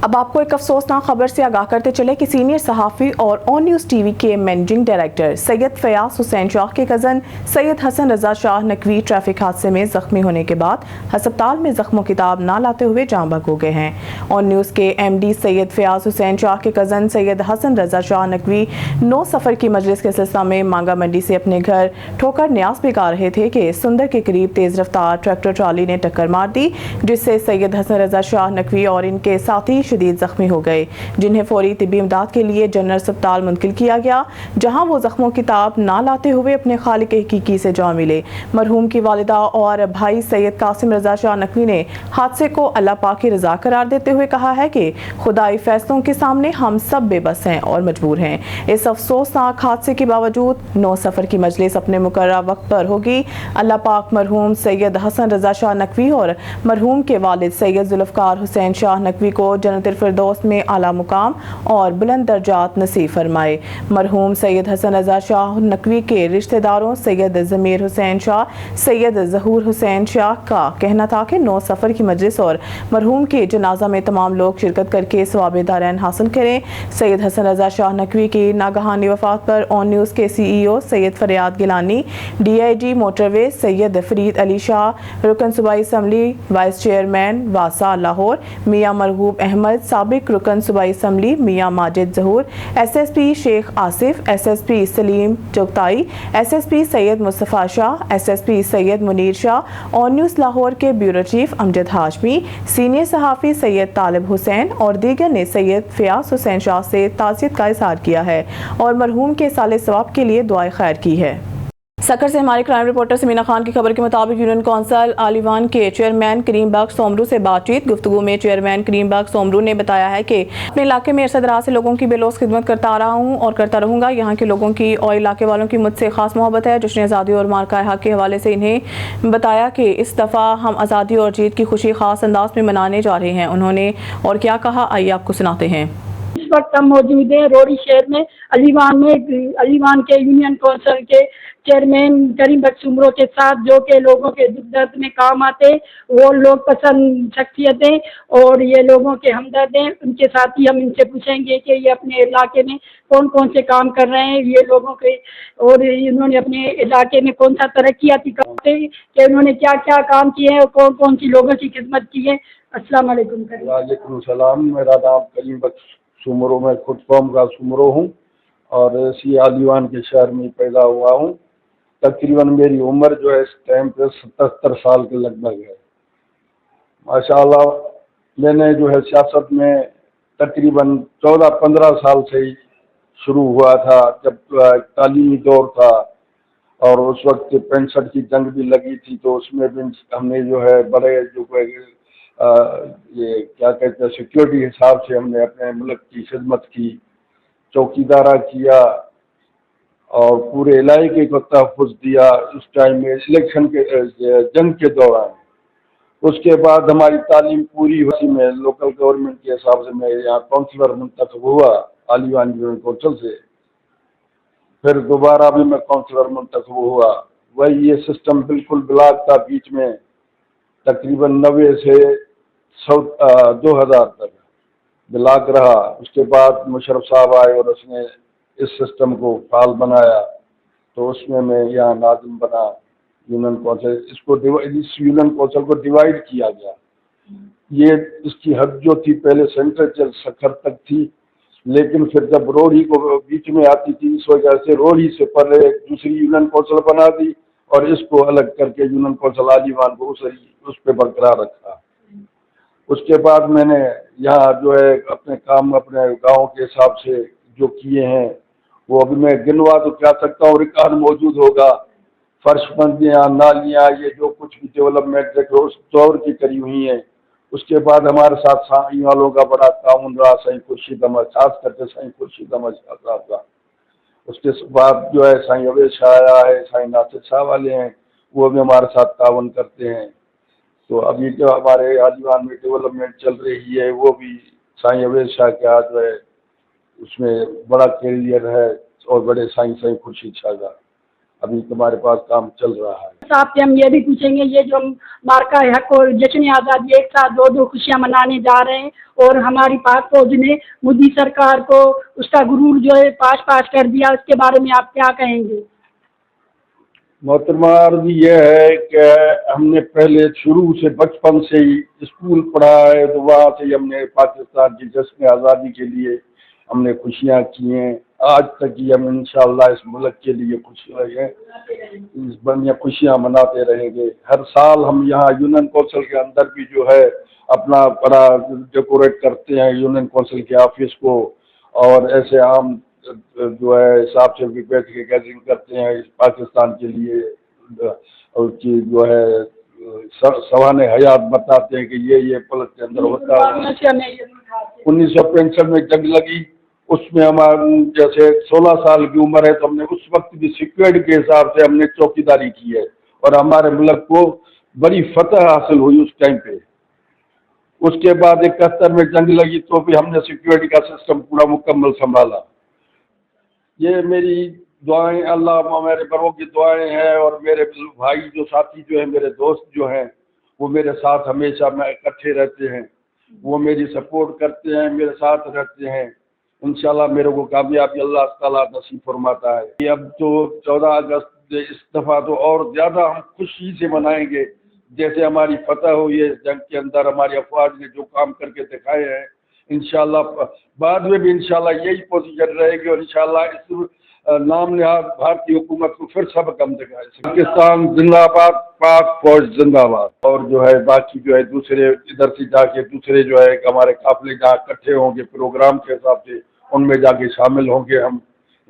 اب آپ کو ایک افسوسناک خبر سے آگاہ کرتے چلے کہ سینئر صحافی اور آن نیوز ٹی وی کے مینیجنگ ڈائریکٹر سید فیاض حسین شاہ کے کزن سید حسن رضا شاہ نقوی ٹریفک حادثے میں زخمی ہونے کے بعد ہسپتال میں زخموں کی تاب نہ لاتے ہوئے جاں بحق ہو گئے ہیں۔ آن نیوز کے ایم ڈی سید فیاض حسین شاہ کے کزن سید حسن رضا شاہ نقوی 9 سفر کی مجلس کے سلسلہ میں مانگا منڈی سے اپنے گھر ٹھوکر نیاز بھی گا رہے تھے کہ سندر کے قریب تیز رفتار ٹریکٹر ٹرالی نے ٹکر مار دی، جس سے سید حسن رضا شاہ نقوی اور ان کے ساتھی شدید زخمی ہو گئے، جنہیں فوری طبی امداد کے لیے جنرل اسپتال منتقل کیا گیا، جہاں وہ زخموں کی تاب نہ لاتے ہوئے اپنے خالق حقیقی سے جا ملے۔ مرحوم کی والدہ اور بھائی سید قاسم رضا شاہ نقوی نے حادثے کو اللہ پاک کی رضا قرار دیتے ہوئے کہا ہے کہ خدائی فیصلوں کے سامنے ہم سب بے بس ہیں اور مجبور ہیں۔ اس افسوسناک حادثے کے باوجود 9 سفر کی مجلس اپنے مقررہ وقت پر ہوگی۔ اللہ پاک مرحوم سید حسن رضا شاہ نقوی اور مرحوم کے والد سید ذوالفقار حسین شاہ نقوی کو جنت الفردوس میں اعلیٰ مقام اور بلند درجات نصیب فرمائے۔ مرحوم سید حسن رضا شاہ نقوی کے رشتہ داروں سید ضمیر حسین شاہ، سید ظہور حسین شاہ کا کہنا تھا کہ 9 سفر کی مجلس اور مرحوم کے جنازہ میں تمام لوگ شرکت کر کے ثواب دارین حاصل کریں۔ سید حسن رضا شاہ نقوی کی ناگہانی وفات پر آن نیوز کے سی ای O Syed Faryad Gilani, D I G motorway Syed Farid Ali Shah, رکن صوبائی اسمبلی وائس چیئرمین واسا لاہور میاں مرغوب احمد، سابق رکن صوبائی اسمبلی میاں ماجد ظہور، ایس ایس پی شیخ آصف، ایس ایس پی سلیم چغتائی، ایس ایس پی سید مصطفیٰ شاہ، ایس ایس پی سید منیر شاہ، آن نیوز لاہور کے بیورو چیف امجد ہاشمی، سینئر صحافی سید طالب حسین اور دیگر نے سید فیاض حسین شاہ سے تعزیت کا اظہار کیا ہے اور مرحوم کے سال ثواب کے لیے دعائے خیر کی ہے۔ سکر سے ہمارے کرائم رپورٹر سمینا خان کی خبر کے مطابق یونین کونسل آلیوان کے چیئرمین کریم بخش سومرو سے بات چیت۔ گفتگو میں چیئرمین کریم بخش سومرو نے بتایا ہے کہ اپنے علاقے میں عرصہ دراز سے لوگوں کی بے لوث خدمت کرتا آ رہا ہوں اور کرتا رہوں گا۔ یہاں کے لوگوں کی اور علاقے والوں کی مجھ سے خاص محبت ہے۔ جشن آزادی اور مارکہ حق کے حوالے سے انہیں بتایا کہ اس دفعہ ہم آزادی اور جیت کی خوشی خاص انداز میں منانے جا رہے ہیں۔ انہوں نے اور کیا کہا، آئیے آپ کو سناتے ہیں۔ اس وقت ہم موجود ہیں روڑی شہر میں علیوان کے یونین کونسل کے چیئرمین کریم بخش سومرو کے ساتھ، جو کہ لوگوں کے دکھ درد میں کام آتے، وہ لوگ پسند شخصیتیں اور یہ لوگوں کے ہمدرد ہیں۔ ان کے ساتھ ہی ہم ان سے پوچھیں گے کہ یہ اپنے علاقے میں کون کون سے کام کر رہے ہیں، یہ لوگوں کے، اور انہوں نے اپنے علاقے میں کون سا ترقیاتی کام کہ انہوں نے کیا کیا کام کیے ہیں اور کون کون سی لوگوں کی خدمت کی ہے۔ السلام علیکم۔ وعلیکم السلام۔ میرا نام کریم بخش سومرو، میں خود قوم کا سومرو ہوں اور اسی آلیوان کے شہر میں پیدا ہوا ہوں۔ تقریباً میری عمر جو ہے اس ٹائم پہ 77 سال کے لگ بھگ ہے۔ ماشاءاللہ میں نے جو ہے سیاست میں تقریباً 14-15 سال سے ہی شروع ہوا تھا، جب تعلیمی دور تھا اور اس وقت 65 کی جنگ بھی لگی تھی، تو اس میں بھی ہم نے جو ہے بڑے جو یہ کیا کہتے ہیں سیکیورٹی حساب سے ہم نے اپنے ملک کی خدمت کی، چوکیدارہ کیا اور پورے علاقے کو تحفظ دیا اس ٹائم میں الیکشن کے جنگ کے دوران۔ اس کے بعد ہماری تعلیم پوری ہوئی، میں لوکل گورنمنٹ کے حساب سے میں یہاں کونسلر منتخب ہوا آلیوان یونین کونسل سے، پھر دوبارہ بھی میں کونسلر منتخب ہوا۔ وہی یہ سسٹم بالکل بلاک تھا، بیچ میں تقریباً 90 سے 2000 تک بلاک رہا۔ اس کے بعد مشرف صاحب آئے اور اس نے اس سسٹم کو فعال بنایا، تو اس میں یہاں ناظم بنا یونین کونسل۔ اس یونین کونسل کو ڈیوائیڈ کیا گیا۔ یہ اس کی حد جو تھی پہلے سینٹرل سکر تک تھی، لیکن پھر جب روڑی کو بیچ میں آتی تھی، اس وجہ سے روڑی سے پہلے ایک دوسری یونین کونسل بنا دی اور اس کو الگ کر کے یونین کونسل آلیوان کو اس پہ برقرار رکھا۔ اس کے بعد میں نے یہاں جو ہے اپنے کام اپنے گاؤں کے حساب سے جو کیے ہیں، وہ ابھی میں گنوا تو کیا سکتا ہوں، ریکارڈ موجود ہوگا۔ فرش بندیاں، نالیاں، یہ جو کچھ بھی ڈیولپمنٹ اس دور کی کری ہوئی ہیں۔ اس کے بعد ہمارے ساتھ سائیں والوں کا بڑا تعاون رہا، سائیں خورشید احمد، خاص کر کے سائیں خورشید احمد صاحب کا۔ اس کے بعد جو ہے سائیں اویس شاہ آیا ہے، سائیں ناصر شاہ والے ہیں، وہ بھی ہمارے ساتھ تعاون کرتے ہیں۔ تو ابھی جو ہمارے آلیوان میں ڈیولپمنٹ چل رہی ہے، وہ بھی سائیں اویس شاہ کے ہاتھ جو ہے اس میں بڑا کیریئر ہے، اور بڑے سائیں خورشید شاہ کا۔ अभी तुम्हारे पास काम चल रहा है। साहब से हम ये भी पूछेंगे, ये जो हम मार्का हक और जश्न आज़ादी एक साथ दो खुशियां मनाने जा रहे हैं और हमारी पाक फौज ने मोदी सरकार को उसका गुरूर जो है पाश कर दिया, उसके बारे में आप क्या कहेंगे? मोहतरमा अर्ज़ ये है कि हमने पहले शुरू से बचपन से ही स्कूल पढ़ा है, तो वहाँ से ही हमने पाकिस्तान की जश्न आज़ादी के लिए हमने खुशियाँ की हैं। आज तक ही हम इंशाअल्लाह इस मुल्क के लिए इस बढ़िया खुशियाँ मनाते रहेंगे। हर साल हम यहाँ यूनियन कौंसिल के अंदर भी जो है अपना बड़ा डेकोरेट करते हैं यूनियन कौंसिल के ऑफिस को, और ऐसे आम जो है हिसाब से भी बैठ के गैदरिंग करते हैं इस पाकिस्तान के लिए, और की जो है सवाने हयात बताते हैं कि ये मुल्क के अंदर होता है। 1965 में जंग लगी, उसमें हमारी जैसे 16 साल की उम्र है, तो हमने उस वक्त भी सिक्योरिटी के हिसाब से हमने चौकीदारी की है और हमारे मुल्क को बड़ी फतह हासिल हुई उस टाइम पे। उसके बाद 71 में जंग लगी तो भी हमने सिक्योरिटी का सिस्टम पूरा मुकम्मल संभाला। ये मेरी दुआएं, अल्लाह मेरे बड़ों की दुआएं हैं, और मेरे भाई जो साथी जो हैं, मेरे दोस्त जो हैं, वो मेरे साथ हमेशा इकट्ठे रहते हैं, वो मेरी सपोर्ट करते हैं, मेरे साथ रहते हैं। इंशाल्लाह मेरे को कामयाबी अल्लाह ताला नसीब फरमाता है। ये अब तो 14 अगस्त इस दफ़ा तो और ज़्यादा हम खुशी से मनाएंगे, जैसे हमारी फतह हुई है इस जंग के अंदर, हमारी अफवाज ने जो काम करके दिखाए हैं। इंशाल्लाह बाद में भी इंशाल्लाह यही पोजीशन रहेगी, और इंशाल्लाह इस नाम नहाद भारतीय हुकूमत को फिर सबक हम दिखाए। पाकिस्तान जिंदाबाद, पाक फौज जिंदाबाद। और जो है बाकी जो है दूसरे इधर से जाके दूसरे जो है हमारे काफिले जहाँ इकट्ठे होंगे प्रोग्राम के हिसाब से, उनमें जाके शामिल होंगे हम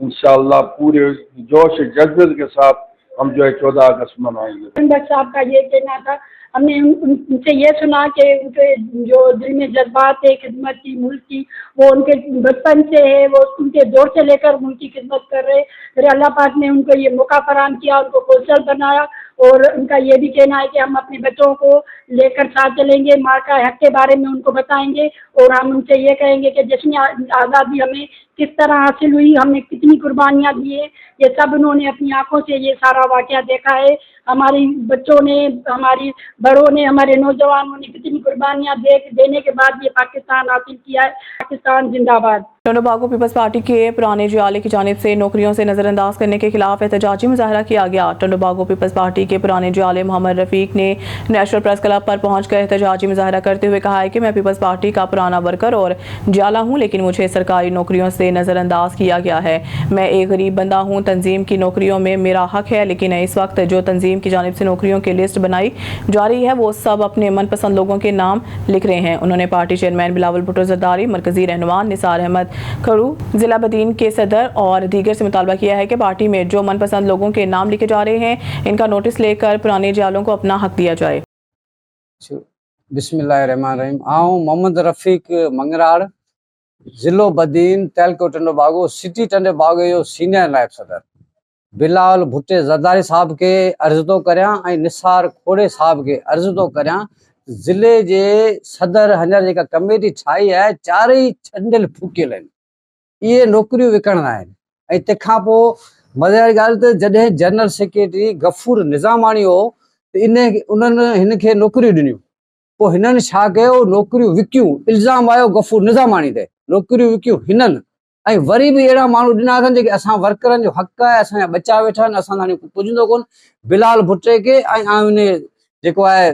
इंशाल्लाह पूरे जोश जज्बे के साथ हम जो है 14 अगस्त मनाएंगे। बस साहब का ये कहना था, हमने उनसे ये सुना कि उनके जो दिल में जज्बात है खिदमत की, मुल्क की, वो उनके बचपन से है, वो उनके दौर से लेकर मुल्क की खिदमत कर रहे। फिर अल्लाह पाक ने उनको ये मौका फराहम किया, उनको कौशल बनाया, और उनका ये भी कहना है कि हम अपने बच्चों को लेकर साथ चलेंगे, मार्का हक के बारे में उनको बताएंगे, और हम उनसे ये कहेंगे कि जश्न आज़ादी हमें किस तरह हासिल हुई, हमने कितनी कुर्बानियाँ दी है, ये सब उन्होंने अपनी आंखों से ये सारा वाक़या देखा है। हमारी बच्चों ने, हमारी बड़ों ने, हमारे नौजवानों ने कितनी कुर्बानियाँ देने के बाद ये पाकिस्तान हासिल किया है। पाकिस्तान जिंदाबाद। टंडो बागो पीपल्स पार्टी के पुराने जियाले की जानिब से नौकरियों से नजरअंदाज करने के खिलाफ एहतजाजी मुजाहरा किया गया। टंडो बागो पीपल्स पार्टी के पुराने जियाले मोहम्मद रफीक ने नेशनल प्रेस क्लब पर पहुंचकर एहतजाजी मुजाहरा करते हुए कहा है कि मैं पीपल्स पार्टी का पुराना वर्कर और जियाला हूं, लेकिन मुझे सरकारी नौकरियों से नजरअंदाज किया गया है। मैं एक गरीब बंदा हूं, तंजीम की नौकरियों में मेरा हक है, लेकिन इस वक्त जो तंजीम की जानिब से नौकरियों की लिस्ट बनाई जा रही है वो सब अपने मनपसंद लोगों के नाम लिख रहे हैं। उन्होंने पार्टी चेयरमैन बिलावल भुट्टो जरदारी, मरकजी रहनुमा निसार अहमद खड़ू, जिला बदीन के सदर और दीगर से मुतालबा किया है कि पार्टी में जो मनपसंद लोगों के नाम लिखे जा रहे हैं इनका नोटिस लेकर पुराने जियालों को अपना हक दिया जाए। बिस्मिल्लाहिर्रहमानिर्रहीम। आऊँ मोहम्मद रफीक मंगराड़, जिलो बदीन, तहलको टंडो बागो, सिटी टंडो बागो जो सीनियर नायब सदर बिलावल भुट्टे जरदारी साहब के अर्ज़ तो करियां ऐं निसार खोड़े साहब के अर्ज़ तो करियां। ज़िले जे सदर हींअर जेका कमेटी ठाही आहे, चारई छंडियल फूकियल आहिनि, इहे नौकरियूं विकिणंदा आहिनि। ऐं तंहिंखां पोइ मज़े वारी ॻाल्हि त जॾहिं जनरल सेक्रेटरी गफ़ूर निज़ामाणी हो त उन्हनि हिन खे नौकरियूं ॾिनियूं, पोइ हिननि छा कयो, नौकरियूं विकियूं। इल्ज़ाम आयो गफ़ूर निज़ामाणी ते, नौकरियूं विकियूं हिननि। ऐं वरी बि अहिड़ा माण्हू ॾिना अथनि जेके असां वर्करनि जो हक़ आहे, असांजा बचा वेठा आहिनि, असां ताईं पुॼंदो कोन। बिलाल भुट्टे खे ऐं उन जेको आहे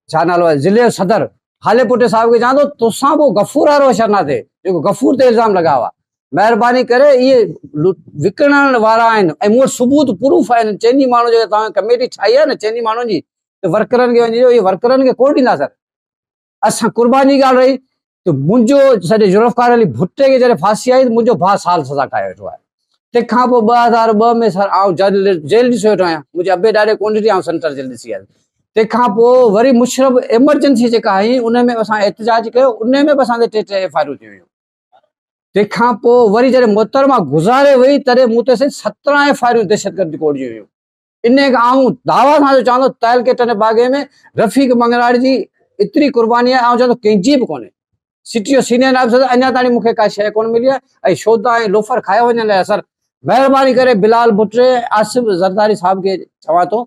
छा नालो आहे ज़िले जो सदर हाले पुटे साहिब खे चवां थो, तोसां पोइ गफ़ूर वारो असरु न थिए जेको गफ़ूर ते इल्ज़ाम लॻायो आहे। महिरबानी करे इहे विकिणण वारा आहिनि, ऐं मूं वटि सबूत प्रूफ आहिनि। चइनी माण्हू जेके तव्हां कमेटी ठाही आहे न, चइनी माण्हुनि जी, त वर्करनि खे वञिजो, इहे वर्करनि खे कोन ॾींदा सर। असां कुर्बानी ॻाल्हि रही त मुंहिंजो सॼे जुल्फ़कार अली भुट्टे खे जॾहिं फांसी आई त मुंहिंजो भाउ साल सज़ा खाए वेठो आहे। तंहिंखां पोइ 2002 में सर आउं जेल ॾिसी वेठो आहियां, मुंहिंजे अबे ॾाढे क्वांटिटी आउं सेंट्रल जेल ॾिसी आहे। तंहिंखां पोइ वरी मुशरफ एमरजेंसी जेका आई उन में असां एहतजाज कयो, उन में बि असांजे 3 एफआईआर थी वियूं। तंहिंखां पोइ वरी जॾहिं मोहतरमा गुज़ारे वई तॾहिं मूं ते 17 एफआईआर दहशतगर्दी कोड जी हुयूं। इन खां आउं दावा सां चवंदो तहलके टंडे बागे में रफ़ीक मंगराड़ जी एतिरी कुर्बानी आहे, आउं चवंदो कंहिंजी बि कोन्हे। सिटी जो सीनियर नायब सदर अञा ताईं मूंखे का शइ कोन मिली आहे, ऐं शोधा ऐं लोफर खाए वञण लाइ सर महिरबानी करे बिलाल भुट्टे आसिफ ज़रदारी साहब के चवां थो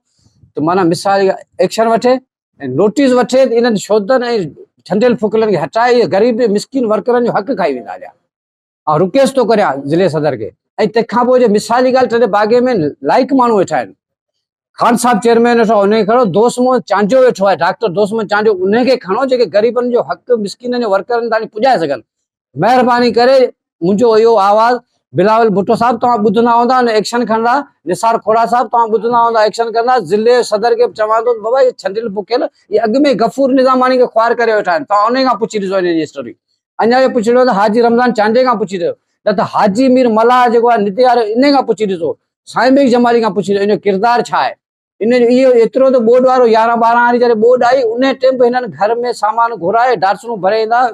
त माना मिसाल एक्शन वठे नोटिस वठे त इन्हनि शोधन ऐं छंडियल फुकलनि खे हटाए ग़रीब मिसकिन वर्करनि जो हक़ खाई वेंदा हलिया ऐं रिक्वेस्ट थो करियां ज़िले सदर खे ऐं तंहिंखां पोइ मिसाल जी ॻाल्हि टंडे बागे में लाइक माण्हू वेठा आहिनि खान साहब चेयरमैन वेठो उनखे खणो दोस्तमो चांजो वेठो आहे डॉक्टर दोस्तमो चांजो उनखे खणो जेके ग़रीबनि जो हक़ मिसकिन जो वर्करनि ताईं पुॼाए सघनि महिरबानी करे मुंहिंजो इहो आवाज़ बिलावल भुट्टो साहब तव्हां ॿुधंदा हूंदा एक्शन खणंदा निसार खोड़ा साहब तव्हां ॿुधंदा हूंदा एक्शन कंदा ज़िले सदर खे चवां थो बाबा इहे छंडियल फुकियल इहे अॻु में गफ़ूर निज़ामानी खे ख्वार करे वेठा आहिनि तव्हां उन खां पुछी ॾिसो हिन जी स्टोरी अञा इहो पुछियो त हाजी रमज़ान चांडे खां पुछी ॾियो न त हाजी मीर मल्हार जेको आहे नित्य वारो इन खां पुछी ॾिसो साईं बेग जमाली खां पुछी ॾियो इन जो किरदारु छा आहे इन जो इहो एतिरो त बोर्ड वारो 11-12 वारी जॾहिं बोर्ड आई उन टाइम पे हिननि घर में सामान घुराए डार्सनूं भरे ईंदा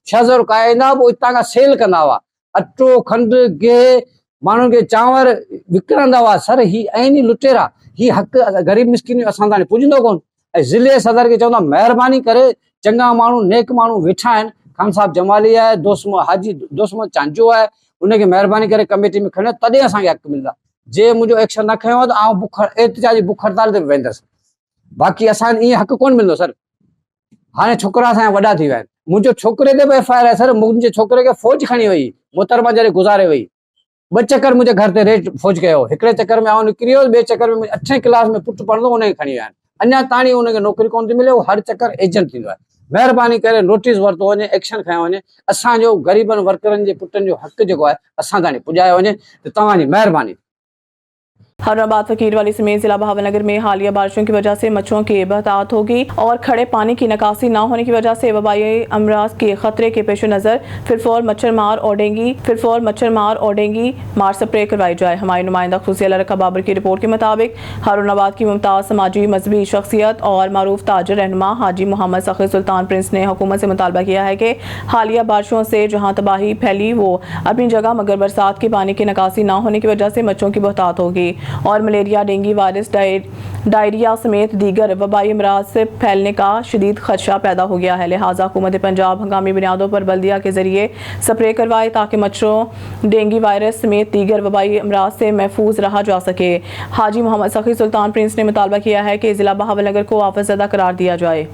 600 रुकाए ईंदा पोइ हितां खां सेल कंदा हुआ अटो खंडु गिहु माण्हुनि खे चांवर विकिणंदा हुआ सर ही आहिनि लुटेरा ही हक़ ग़रीब मिसकिन असां ताईं पुॼंदो कोन ऐं ज़िले सदर खे चवंदा महिरबानी करे चङा माण्हू नेक माण्हू वेठा आहिनि खान साहब जमाली आहे दोस्तमो हाजी दोस्तमो चांजो आहे उनखे महिरबानी करे कमेटी में खणो तॾहिं असांखे हक़ मिलंदा जे मुंहिंजो एक्शन न खयो त आउं बुख एतिजाजी बुख हड़ताल ते वेंदुसि बाक़ी असां ईअं हक़ कोन मिलंदो सर हाणे छोकिरा असांजा वॾा थी विया आहिनि मुंहिंजो छोकिरे ते बि FIR आहे सर मुंहिंजे छोकिरे खे फ़ौज खणी वई मोहतरमा जॾहिं गुज़ारे वई 2 चकर मुंहिंजे घर ते रेड फ़ौज कयो हिकिड़े चकर में आउं निकिरी वियो 2 चकर में 8वीं क्लास में पुटु पढ़ंदो उनखे खणी विया आहिनि अञा ताणी उनखे नौकरी कोन थी मिले उहो हर चकर एजेंट थींदो आहे महिरबानी करे नोटिस वरितो वञे एक्शन खयो वञे असांजो ग़रीबनि वर्करनि जे पुटनि जो हक़ जेको आहे असां ताणी पुॼायो वञे त तव्हांजी महिरबानी हैदराबाद फकीर वाली समेत जिला बहावलनगर में हालिया बारिशों की वजह से मच्छरों की बहतात होगी और खड़े पानी की निकासी न होने की वजह से वबाई अमराज के खतरे के पेश नज़र फिरफौर मच्छर मार और डेंगी मार स्प्रे करवाई जाए। हमारी नुमाइंदा खुशी रखा बाबर की रिपोर्ट के मुताबिक हारूनाबाद की मुमताज़ समाजी मजहबी शख्सियत और मारूफ ताजर रहनुमा हाजी मोहम्मद सखी सुल्तान प्रिंस ने हुकूमत से मुतालबा किया है कि हालिया बारिशों से जहाँ तबाही फैली वो अपनी जगह मगर बरसात के पानी की निकासी न होने की वजह से मच्छरों की बहतात होगी और मलेरिया डेंगू वायरस डायरिया समेत दीगर वबाई अमराज से फैलने का शदीद खदशा पैदा हो गया है। लिहाजा हुकूमत पंजाब हंगामी बुनियादों पर बल्दिया के जरिए स्प्रे करवाए ताकि मच्छरों डेंगू वायरस समेत दीगर वबाई अमराज से महफूज रहा जा सके। हाजी मोहम्मद सखी सुल्तान प्रिंस ने मुतालबा किया है कि ज़िला बहावलनगर को आफतज़दा करार दिया जाए।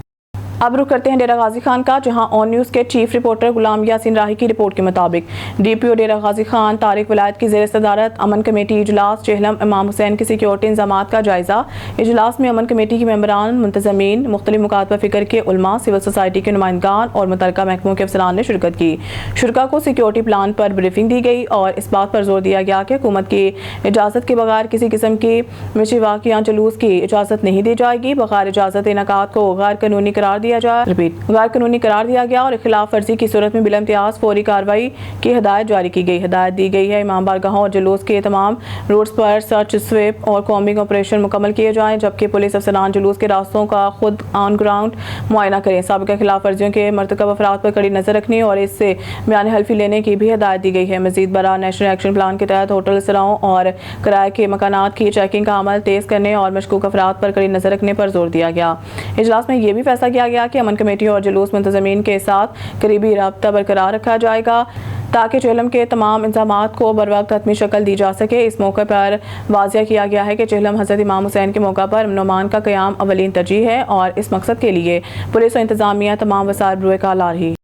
अब रुक करते हैं डेरा गाजी खान का, जहां ऑन न्यूज़ के चीफ रिपोर्टर गुलाम यासीन राही की रिपोर्ट के मुताबिक DPO डेरा गाजी खान तारिक विलायत की ज़ेर सदारत अमन कमेटी इजलास चेहलम इमाम हुसैन की सिक्योरिटी इंतजामात का जायज़ा। इजलास में अमन कमेटी के मेंबरान मुंतज़मीन मुख्तलिफ मुकात पर फ़िक्र के उलमा सिविल सोसाइटी के नुमाइंदगान और मुतल्लिका महकमों के अफसरान ने शिरकत की। शुरका को सिक्योरिटी प्लान पर ब्रीफिंग दी गई और इस बात पर जोर दिया गया कि हुकूमत की इजाज़त के बगैर किसी किस्म की मिशवाकियाँ जुलूस की इजाज़त नहीं दी जाएगी। बगैर इजाज़त इनकात को गैर कानूनी करार दिया जाए गैर कानूनी करार दिया गया और खिलाफ वर्जी की सूरत में बिलइम्तियाज फौरी कार्रवाई की हिदायत जारी की गई। हिदायत दी गई है इमाम बारगाहों और जुलूस के तमाम रोड्स पर सर्च स्वीप और कॉम्बिंग ऑपरेशन मुकम्मल किए जाएं, जबकि पुलिस अफसरान जुलूस के रास्तों का खुद ऑन ग्राउंड मुआयना करें। साबिक़ा खिलाफ वर्जियों के मरतकब अफराद पर कड़ी नज़र रखने और इससे बयान हल्फी लेने की भी हिदायत दी गई है। मज़ीद बरा नेशनल एक्शन प्लान के तहत होटल सराओं और किराए के मकानात की चेकिंग का अमल तेज़ करने और मशकूक अफराद पर कड़ी नज़र रखने पर जोर दिया गया। इजलास में यह भी फैसला किया गया कि अमन कमेटी और जुलूस मुंतज़मीन के साथ करीबी राब्ता बरकरार रखा जाएगा ताकि चेहलम के तमाम इंतज़ामात को बर वक्त हतमी शक्ल दी जा सके। इस मौके पर वाज़िया किया गया है कि चेहलम हज़रत इमाम हुसैन के मौका पर अमन का क़याम अवलीन तरजीह है और इस मकसद के लिए पुलिस और इंतज़ामिया तमाम वसाइल बरूए ला रही।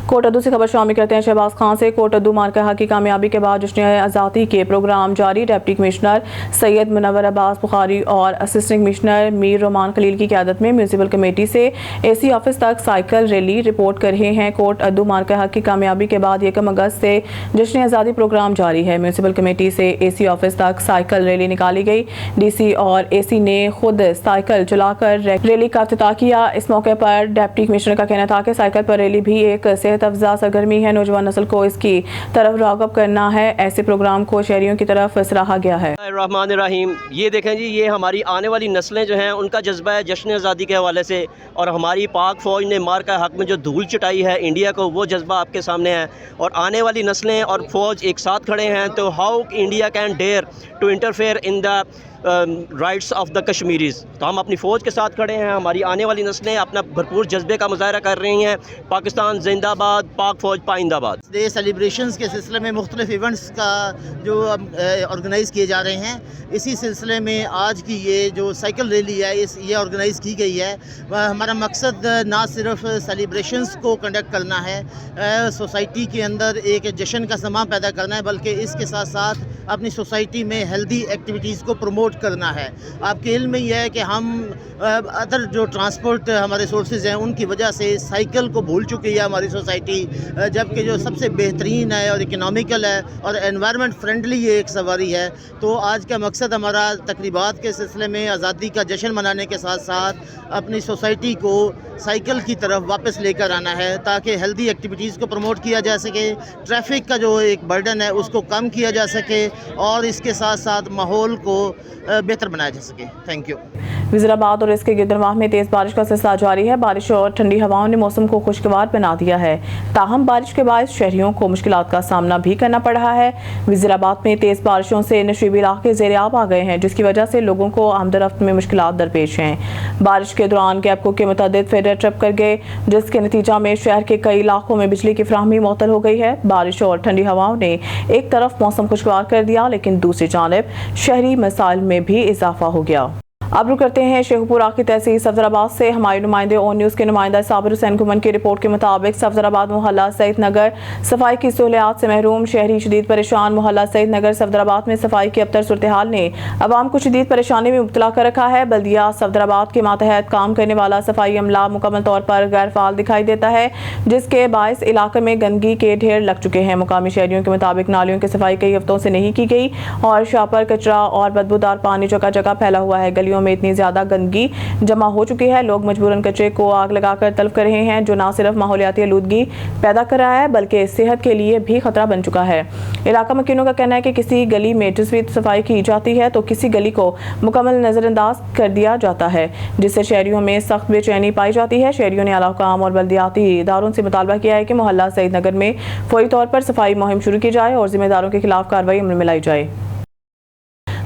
कोटअद्दू से खबर शामिल करते हैं शहबाज खान से। कोटअद्दू मारका की कामयाबी के बाद जश्न आज़ादी के प्रोग्राम जारी। डिप्टी कमिश्नर सैयद मुनव्वर अब्बास बुखारी और असिस्टेंट कमिश्नर मीर रोमान खलील की क़यादत में म्यूनसिपल कमेटी से AC ऑफिस तक साइकिल रैली रिपोर्ट कर रहे हैं। कोटअद्दू मारका की कामयाबी के बाद 1 अगस्त से जश्न आज़ादी प्रोग्राम जारी है। म्यूनसिपल कमेटी से AC ऑफिस तक साइकिल रैली निकाली गई। DC और AC ने खुद साइकिल चलाकर रैली का इफ्तिताह किया। इस मौके पर डिप्टी कमिश्नर का कहना था कि साइकिल पर रैली भी एक सेहत अफजा सरगर्मी है। नौजवान नस्ल को इसकी तरफ राग़ब करना है। ऐसे प्रोग्राम को शहरियों की तरफ सराहा गया है। रहमान रहीम, ये देखें जी, ये हमारी आने वाली नस्लें जो हैं उनका जज्बा है जश्न आज़ादी के हवाले से, और हमारी पाक फ़ौज ने मारका हक़ में जो धूल चटाई है इंडिया को, वो जज्बा आपके सामने है। और आने वाली नस्लें और फ़ौज एक साथ खड़े हैं, तो how India can dare to interfere in the rights of the Kashmiris. تو ہم اپنی فوج کے ساتھ کھڑے ہیں. ہماری آنے والی نسلیں اپنا بھرپور جذبے کا مظاہرہ کر رہی ہیں. پاکستان زندہ باد، پاک فوج پائندہ باد. ڈے سیلیبریشنز کے سلسلے میں مختلف ایونٹس کا جو آرگنائز کیے جا رہے ہیں، اسی سلسلے میں آج کی یہ جو سائیکل ریلی ہے یہ آرگنائز کی گئی ہے. ہمارا مقصد نہ صرف سیلیبریشنز کو کنڈکٹ کرنا ہے، سوسائٹی کے اندر ایک جشن کا سماں پیدا کرنا ہے، بلکہ اس کے ساتھ ساتھ اپنی سوسائٹی میں ہیلدی ایکٹیویٹیز کو پروموٹ کرنا ہے. آپ کے علم میں یہ ہے کہ ہم ادر جو ٹرانسپورٹ ہمارے سورسز ہیں ان کی وجہ سے سائیکل کو بھول چکی ہے ہماری سوسائٹی، جبکہ جو سب سے بہترین ہے اور اکنامیکل ہے اور انوائرمنٹ فرینڈلی یہ ایک سواری ہے. تو آج کا مقصد ہمارا تقریبات کے سلسلے میں آزادی کا جشن منانے کے ساتھ ساتھ اپنی سوسائٹی کو سائیکل کی طرف واپس لے کر آنا ہے، تاکہ ہیلدی ایکٹیویٹیز کو پروموٹ کیا جا سکے، ٹریفک کا جو ایک برڈن ہے اس کو کم کیا جا سکے، اور اس کے ساتھ ساتھ ماحول کو بہتر بنایا جا سکے. Thank you. وزیر آباد اور اس کے گردنواح میں تیز بارش کا سلسلہ جاری ہے. بارش اور ٹھنڈی ہواؤں نے موسم کو خوشگوار بنا دیا ہے، تاہم بارش کے باعث شہریوں کو مشکلات کا سامنا بھی کرنا پڑ رہا ہے. وزیر آباد میں تیز بارشوں سے نشیبی علاقے زیر آب آ گئے ہیں، جس کی وجہ سے لوگوں کو آمد و رفت میں مشکلات درپیش ہیں. بارش کے دوران گیپکو کے متعدد فیڈر ٹرپ کر گئے، جس کے نتیجہ میں شہر کے کئی علاقوں میں بجلی کی فراہمی معطل ہو گئی ہے. بارش اور ٹھنڈی ہواؤں نے ایک طرف موسم خوشگوار کر دیا، لیکن دوسری جانب شہری مسائل میں بھی اضافہ ہو گیا. اب رک کرتے ہیں شیخو پورہ کی تحصیل صفدر آباد سے. ہمارے نمائندے اون نیوز کے نمائندہ صابر حسین گھمن کی رپورٹ کے مطابق صفدر آباد محلہ سعید نگر صفائی کی سہولیات سے محروم، شہری شدید پریشان. محلہ سعید نگر صفدر آباد میں صفائی کی ابتر صورتحال نے عوام کو شدید پریشانی میں مبتلا کر رکھا ہے. بلدیہ صفدر آباد کے ماتحت کام کرنے والا صفائی عملہ مکمل طور پر غیر فعال دکھائی دیتا ہے، جس کے باعث علاقے میں گندگی کے ڈھیر لگ چکے ہیں. مقامی شہریوں کے مطابق نالیوں کی صفائی کئی ہفتوں سے نہیں کی گئی اور شاپر کچرا اور بدبودار پانی جگہ جگہ پھیلا ہوا ہے. گلیوں میں اتنی زیادہ گندگی جمع ہو چکی ہے، لوگ مجبوراً کچرے کو آگ لگا کر تلف کر رہے ہیں، جو نہ صرف ماحولیاتی آلودگی پیدا کر رہا ہے بلکہ صحت کے لیے بھی خطرہ بن چکا ہے. علاقہ مکینوں کا کہنا ہے کہ کسی گلی میں جزوی صفائی کی جاتی ہے تو کسی گلی کو مکمل نظر انداز کر دیا جاتا ہے، جس سے شہریوں میں سخت بے چینی پائی جاتی ہے. شہریوں نے اعلیٰ حکام اور بلدیاتی اداروں سے مطالبہ کیا ہے کہ محلہ سعید نگر میں فوری طور پر صفائی مہم شروع کی جائے اور ذمہ داروں کے خلاف کارروائی عمل میں لائی جائے.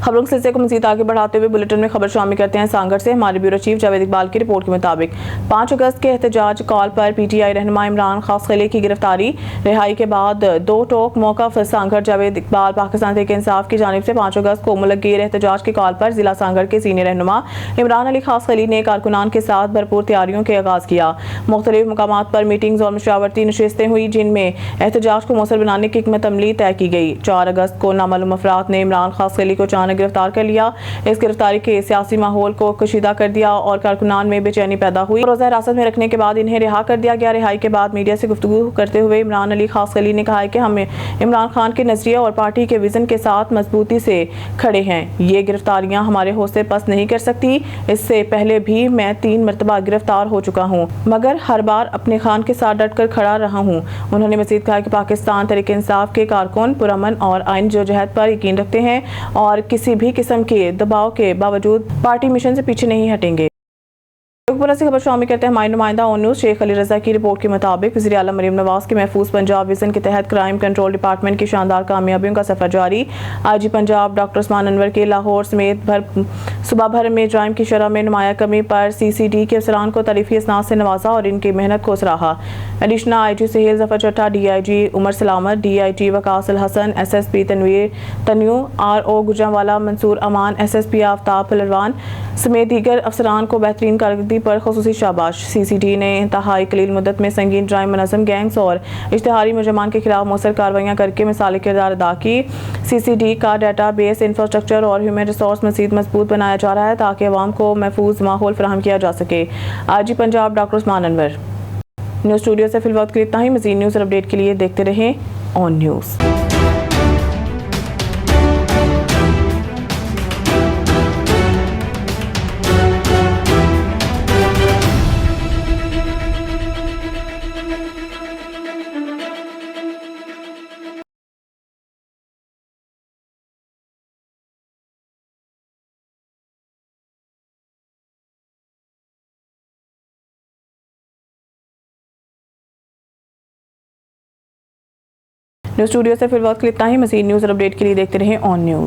خبروں کے سلسلے کو مزید آگے بڑھاتے ہوئے بلیٹن میں خبر شامل کرتے ہیں سانگڑ سے. ہمارے بیورو چیف جاوید اقبال کی رپورٹ کے مطابق 5 اگست کے احتجاج کال پر پی ٹی آئی رہنما عمران خاص کی گرفتاری، رہائی کے بعد 2 ٹوک موقف. سانگڑ جاوید اقبال پاکستان تحریک انصاف کی جانب سے 5 اگست کو ملک گیر احتجاج کی کال پر ضلع سانگڑ کے سینئر رہنما عمران علی خاص نے کارکنان کے ساتھ بھرپور تیاریوں کے آغاز کیا. مختلف مقامات پر میٹنگز اور مشاورتی نشستیں ہوئی، جن میں احتجاج کو مؤثر بنانے کی حکمت عملی طے کی گئی. 4 اگست کو نامعلوم افراد نے عمران خاص کو اچانک گرفتار کر لیا. اس گرفتاری کے سیاسی ماحول کو کشیدہ کر دیا اور کارکنان میں بے چینی پیدا ہوئی. روزہ حراست میں رکھنے کے بعد انہیں رہا کر دیا گیا. رہائی کے بعد میڈیا سے گفتگو کرتے ہوئے عمران علی خاص نے کہا کہ ہم عمران خان کے نظریے اور پارٹی کے ویژن کے ساتھ مضبوطی سے کھڑے ہیں. یہ گرفتاریاں ہمارے حوصلے پست نہیں کر سکتی. اس سے پہلے بھی میں 3 مرتبہ گرفتار ہو چکا ہوں، مگر ہر بار اپنے خان کے ساتھ ڈٹ کر کھڑا رہا ہوں. انہوں نے مزید کہا کہ پاکستان تحریک انصاف کے کارکن پرامن اور آئین جدوجہد پر یقین رکھتے ہیں اور کسی بھی قسم کے دباؤ کے باوجود پارٹی مشن سے پیچھے نہیں ہٹیں گے. پورہ سے خبر شامل کرتے ہیں ہمارے نمائندہ اون نیوز شیخ علی رضا کی رپورٹ کے مطابق وزیر اعلیٰ مریم نواز کے محفوظ پنجاب ویژن کے تحت کرائم کنٹرول ڈپارٹمنٹ کی شاندار کامیابیوں کا سفر جاری. آئی جی پنجاب ڈاکٹر عثمان انور کے لاہور سمیت صوبہ بھر میں جرائم کی شرح میں نمایاں کمی پر سی سی ڈی کے افسران کو تعریفی اسناد سے نوازا اور ان کی محنت کو سراہا. Additional I G Sohail Zafar Chattha, D I G Umar Salamat, D I G Waqas Al-Hassan, S S P Tanveer, R O Gujranwala Mansoor Aman, S S پی آفتاب پہلوان سمیت دیگر افسران کو بہترین کارکردگی پر خصوصی شاباش. سی سی ڈی نے انتہائی قلیل مدت میں سنگین جرائم، منظم گینگز اور اشتہاری مجرمان کے خلاف مؤثر کارروائیاں کر کے مثالی کردار ادا کی. سی سی ڈی کا ڈیٹا بیس، انفراسٹرکچر اور ہیومن ریسورس مزید مضبوط بنایا جا رہا ہے تاکہ عوام کو محفوظ ماحول فراہم کیا جا سکے. آئی جی پنجاب ڈاکٹر عثمان انور. نیوز اسٹوڈیو سے فی الوقت کے لیے اتنا ہی. مزید نیوز اور اپڈیٹ کے لیے دیکھتے رہیں اون نیوز. نیوز اسٹوڈیو سے فی الوقت کے لیے اتنا ہی. مزید نیوز اور اپڈیٹ کے لیے دیکھتے رہیں اون نیوز.